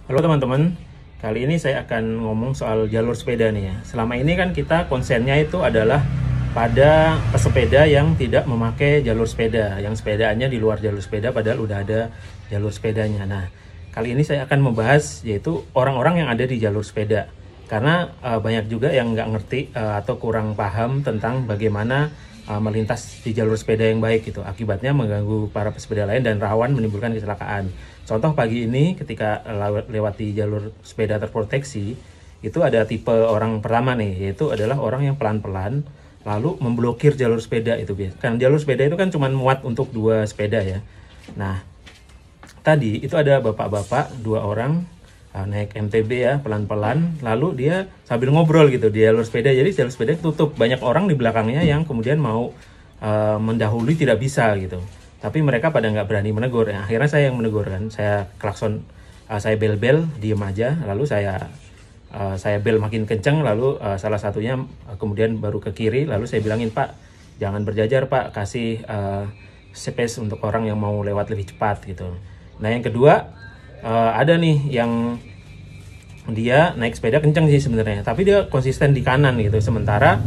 Halo teman-teman, kali ini saya akan ngomong soal jalur sepeda nih ya. Selama ini kan kita konsennya itu adalah pada pesepeda yang tidak memakai jalur sepeda, yang sepedaannya di luar jalur sepeda padahal udah ada jalur sepedanya. Nah, kali ini saya akan membahas yaitu orang-orang yang ada di jalur sepeda. Karena banyak juga yang nggak ngerti atau kurang paham tentang bagaimana melintas di jalur sepeda yang baik gitu. Akibatnya mengganggu para pesepeda lain dan rawan menimbulkan kecelakaan. Contoh pagi ini ketika lewati jalur sepeda terproteksi, itu ada tipe orang pertama nih, yaitu adalah orang yang pelan-pelan lalu memblokir jalur sepeda itu biasa. Kan jalur sepeda itu kan cuma muat untuk 2 sepeda ya. Nah, tadi itu ada bapak-bapak 2 orang naik MTB ya pelan-pelan, lalu dia sambil ngobrol gitu di jalur sepeda. Jadi jalur sepeda tutup, banyak orang di belakangnya yang kemudian mau mendahului tidak bisa gitu. Tapi mereka pada nggak berani menegur. Ya, akhirnya saya yang menegur kan. Saya klakson, saya bel-bel, diem aja. Lalu saya bel makin kenceng. Lalu salah satunya kemudian baru ke kiri. Lalu saya bilangin, Pak, jangan berjajar Pak. Kasih space untuk orang yang mau lewat lebih cepat gitu. Nah yang kedua, ada nih yang dia naik sepeda kenceng sih sebenarnya. Tapi dia konsisten di kanan gitu. Sementara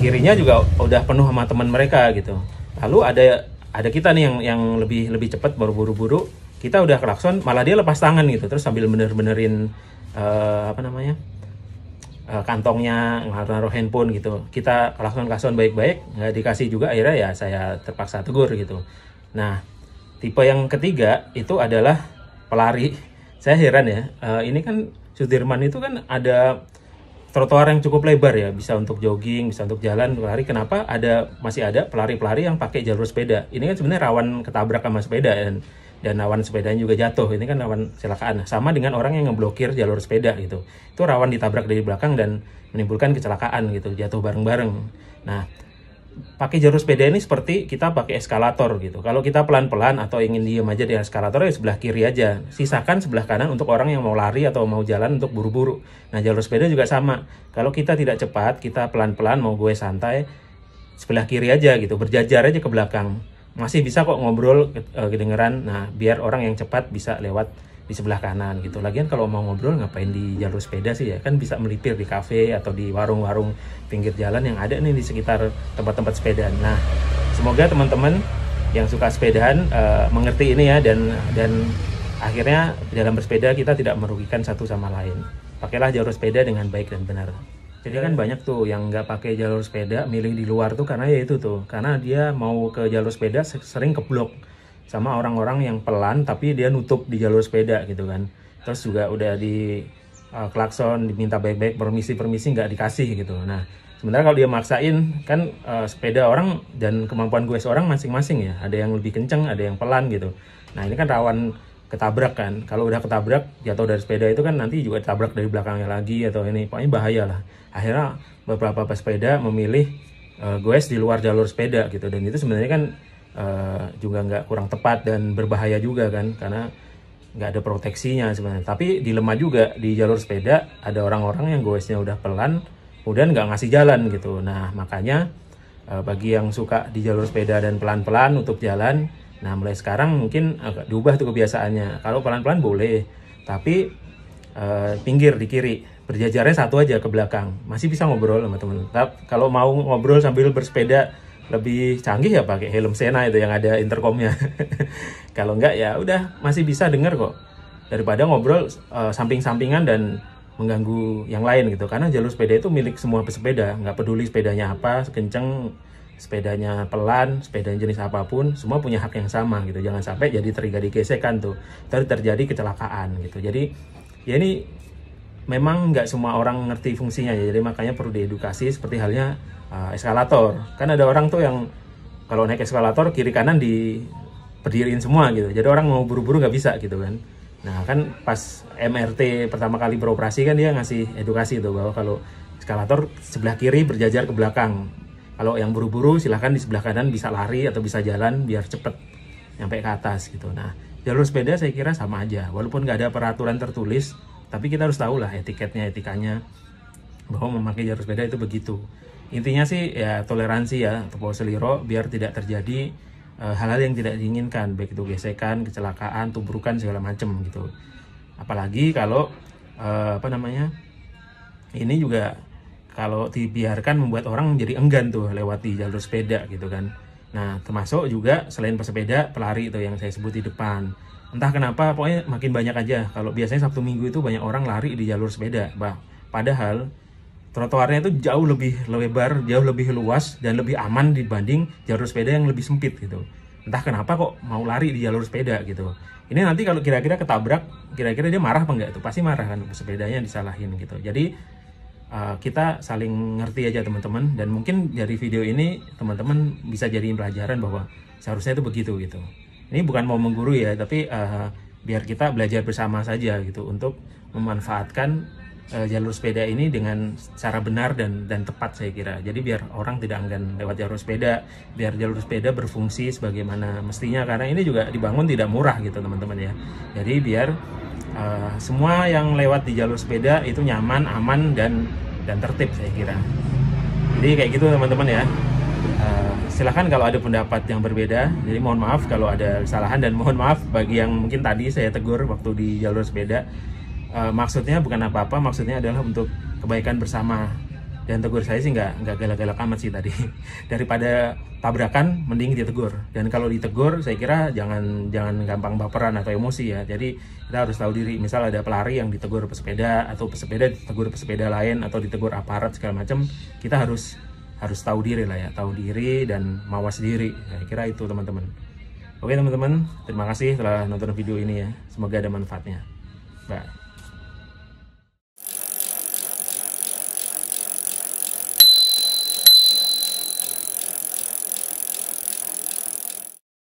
kirinya juga udah penuh sama teman mereka gitu. Lalu ada kita nih yang lebih cepat, baru buru-buru kita udah klakson, malah dia lepas tangan gitu, terus sambil benerin kantongnya, naruh handphone gitu. Kita klakson baik-baik, nggak dikasih juga, akhirnya ya saya terpaksa tegur gitu. Nah, tipe yang ketiga itu adalah pelari. Saya heran ya, ini kan Sudirman itu kan ada trotoar yang cukup lebar ya, bisa untuk jogging, bisa untuk jalan, lari. Kenapa masih ada pelari-pelari yang pakai jalur sepeda? Ini kan sebenarnya rawan ketabrak sama sepeda dan rawan sepedanya juga jatuh. Ini kan rawan kecelakaan. Sama dengan orang yang ngeblokir jalur sepeda gitu. Itu rawan ditabrak dari belakang dan menimbulkan kecelakaan gitu, jatuh bareng-bareng. Nah, pakai jalur sepeda ini seperti kita pakai eskalator gitu. Kalau kita pelan-pelan atau ingin diem aja di eskalator, ya sebelah kiri aja. Sisakan sebelah kanan untuk orang yang mau lari atau mau jalan untuk buru-buru. Nah, jalur sepeda juga sama. Kalau kita tidak cepat, kita pelan-pelan mau gue santai, sebelah kiri aja gitu, berjajar aja ke belakang. Masih bisa kok ngobrol kedengeran. Nah, biar orang yang cepat bisa lewat di sebelah kanan gitu. Lagian kalau mau ngobrol ngapain di jalur sepeda sih ya? Kan bisa melipir di kafe atau di warung-warung pinggir jalan yang ada nih di sekitar tempat-tempat sepeda. Nah, semoga teman-teman yang suka sepedaan mengerti ini ya, dan akhirnya dalam bersepeda kita tidak merugikan satu sama lain. Pakailah jalur sepeda dengan baik dan benar. Jadi kan banyak tuh yang nggak pakai jalur sepeda, milih di luar tuh karena ya itu tuh, karena dia mau ke jalur sepeda sering keblok sama orang-orang yang pelan tapi dia nutup di jalur sepeda gitu kan. Terus juga udah di klakson, diminta baik-baik, permisi nggak dikasih gitu. Nah, sementara kalau dia maksain kan sepeda orang dan kemampuan gue seorang masing-masing ya. Ada yang lebih kenceng, ada yang pelan gitu. Nah, ini kan rawan ketabrak kan. Kalau udah ketabrak, jatuh dari sepeda itu kan nanti juga tabrak dari belakangnya lagi atau ini. Pokoknya bahaya lah. Akhirnya beberapa pesepeda memilih goes di luar jalur sepeda gitu. Dan itu sebenarnya kan juga nggak kurang tepat dan berbahaya juga kan, karena nggak ada proteksinya sebenarnya. Tapi dilema juga di jalur sepeda ada orang-orang yang goesnya udah pelan kemudian nggak ngasih jalan gitu. Nah, makanya bagi yang suka di jalur sepeda dan pelan-pelan untuk jalan, nah mulai sekarang mungkin agak diubah tuh kebiasaannya. Kalau pelan-pelan boleh, tapi pinggir di kiri, berjajarnya satu aja ke belakang, masih bisa ngobrol sama temen. Kalau mau ngobrol sambil bersepeda lebih canggih ya pakai helm Sena itu yang ada intercomnya. Kalau enggak ya udah masih bisa denger kok, daripada ngobrol samping-sampingan dan mengganggu yang lain gitu. Karena jalur sepeda itu milik semua pesepeda, nggak peduli sepedanya apa, kenceng, sepedanya pelan, sepeda jenis apapun, semua punya hak yang sama gitu. Jangan sampai jadi terjadi gesekan tuh, terjadi kecelakaan gitu. Jadi ya ini memang nggak semua orang ngerti fungsinya ya, jadi makanya perlu diedukasi. Seperti halnya eskalator, kan ada orang tuh yang kalau naik eskalator kiri kanan berdiriin semua gitu, jadi orang mau buru-buru nggak bisa gitu kan. Nah kan pas MRT pertama kali beroperasi kan dia ngasih edukasi tuh bahwa kalau eskalator sebelah kiri berjajar ke belakang, kalau yang buru-buru silahkan di sebelah kanan bisa lari atau bisa jalan biar cepet nyampe ke atas gitu. Nah, jalur sepeda saya kira sama aja, walaupun nggak ada peraturan tertulis, tapi kita harus tahu lah etikanya bahwa memakai jalur sepeda itu begitu. Intinya sih ya toleransi ya, atau seliro, biar tidak terjadi hal-hal yang tidak diinginkan, baik itu gesekan, kecelakaan, tubrukan segala macam gitu. Apalagi kalau ini juga kalau dibiarkan membuat orang jadi enggan tuh lewat di jalur sepeda gitu kan. Nah, termasuk juga selain pesepeda, pelari itu yang saya sebut di depan. Entah kenapa, pokoknya makin banyak aja. Kalau biasanya Sabtu Minggu itu banyak orang lari di jalur sepeda. Padahal trotoarnya itu jauh lebih lebar, jauh lebih luas, dan lebih aman dibanding jalur sepeda yang lebih sempit gitu. Entah kenapa kok mau lari di jalur sepeda gitu. Ini nanti kalau kira-kira ketabrak, kira-kira dia marah apa enggak tuh? Pasti marah kan, sepedanya disalahin gitu. Jadi kita saling ngerti aja teman-teman, dan mungkin dari video ini teman-teman bisa jadiin pelajaran bahwa seharusnya itu begitu gitu. Ini bukan mau menggurui ya, tapi biar kita belajar bersama saja gitu untuk memanfaatkan jalur sepeda ini dengan cara benar dan tepat saya kira. Jadi biar orang tidak enggan lewat jalur sepeda, biar jalur sepeda berfungsi sebagaimana mestinya, karena ini juga dibangun tidak murah gitu teman-teman ya. Jadi biar semua yang lewat di jalur sepeda itu nyaman, aman, dan tertib saya kira. Jadi kayak gitu teman-teman ya. Silahkan kalau ada pendapat yang berbeda. Jadi mohon maaf kalau ada kesalahan, dan mohon maaf bagi yang mungkin tadi saya tegur waktu di jalur sepeda. Maksudnya bukan apa-apa, maksudnya adalah untuk kebaikan bersama. Dan tegur saya sih nggak galak-galak amat sih tadi. Daripada tabrakan, mending ditegur. Dan kalau ditegur, saya kira jangan gampang baperan atau emosi ya. Jadi kita harus tahu diri. Misal ada pelari yang ditegur pesepeda, atau pesepeda ditegur pesepeda lain, atau ditegur aparat segala macam, kita harus tahu diri lah ya, tahu diri dan mawas diri. Saya kira itu teman-teman. Oke teman-teman, terima kasih telah nonton video ini ya. Semoga ada manfaatnya. Bye.